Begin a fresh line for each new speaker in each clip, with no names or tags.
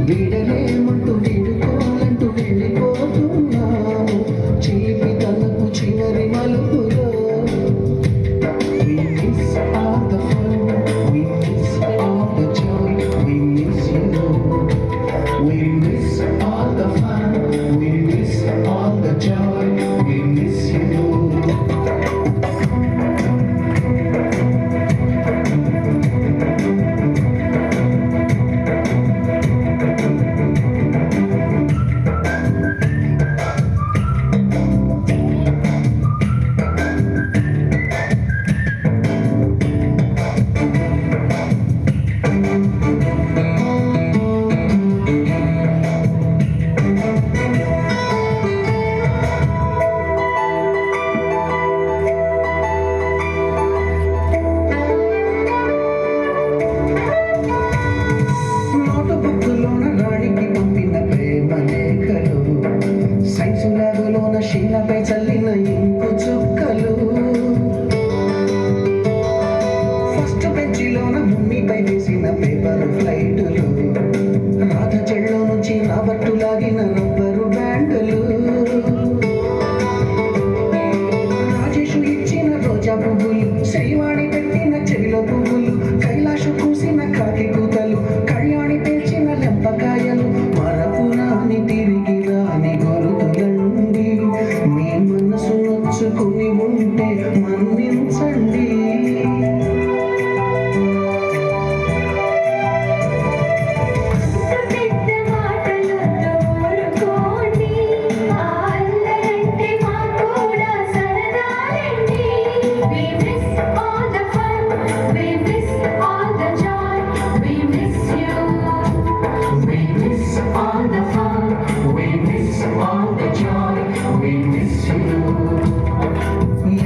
వీడలేమంటూ వీడుకోవాలంటూ వెళ్ళిపోతున్నాము జీవితాలకు చివరి మలుపులో. We miss all the fun, we miss all the joy, we miss you. We miss all the fun, we miss all the joy, we miss you. శీలపై చల్లిన ink చుక్కలు first బెంచిలోన భూమిపై వేసిన paper ఫ్లైటులు Radha చెల్లో నుంచి రాబట్టు లాగిన rubber బ్యాండులు Rajesh ఇచ్చిన రోజా పువ్వులు శ్రీవాణి పెట్టిన చెవిలో పువ్వులు కైలాషు కూసిన కాకి కూతలు కళ్యాణి పేర్చిన లెంపకాయలు మరపురాని తిరిగి రాని గొరుతులండి మీ మనసు నొచ్చుకుని ఉంటే మన్నించండి.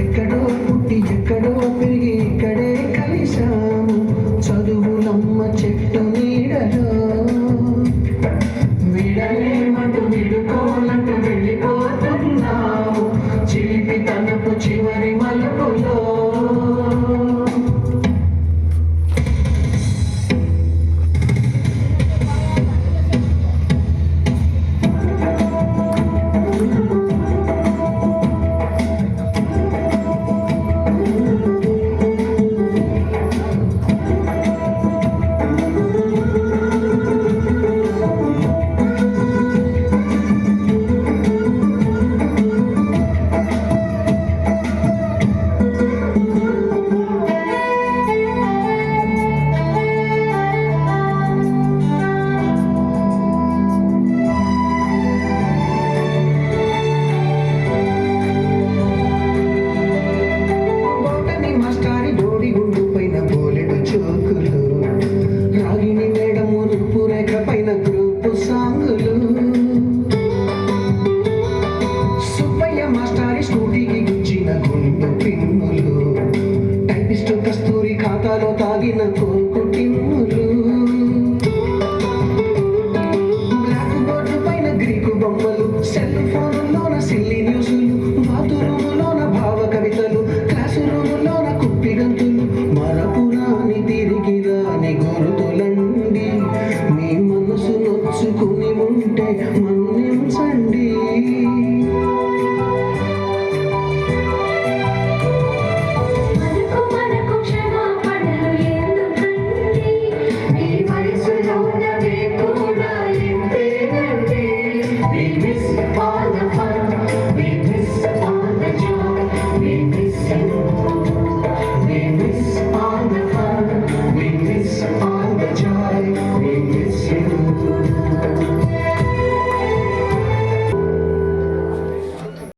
ఎక్కడో పుట్టి ఎక్కడో పెరిగి ఇక్కడే కలిశాము చదువులమ్మ చెట్టు నీడలో. వీడలేమంటూ వీడుకోవాలంటూ వెళ్ళిపోతున్నాము జీవితనపు చివరి మలుపులో. రాగిణి మేడం రూపు రేఖ పైన గ్రూపు సాంగులు సుబ్బయ్య మాస్టారి స్కూటీకి గుచ్చిన గుండు పిన్నులు టైపిస్టు కస్తూరి ఖాతాలో తాగిన కోకు టిన్నులు బ్లాక్ బోర్డు పైన గ్రీకు బొమ్మలు సెల్ ఫోన్లోన సిల్లి న్యూసులు బాతురూములోన భావ కవితలు క్లాసు రూములోన కుప్పి గంతులు మరపురాని తిరిగి రాని గుర్తులండి మీ మనసు నొచ్చుకుని ఉంటే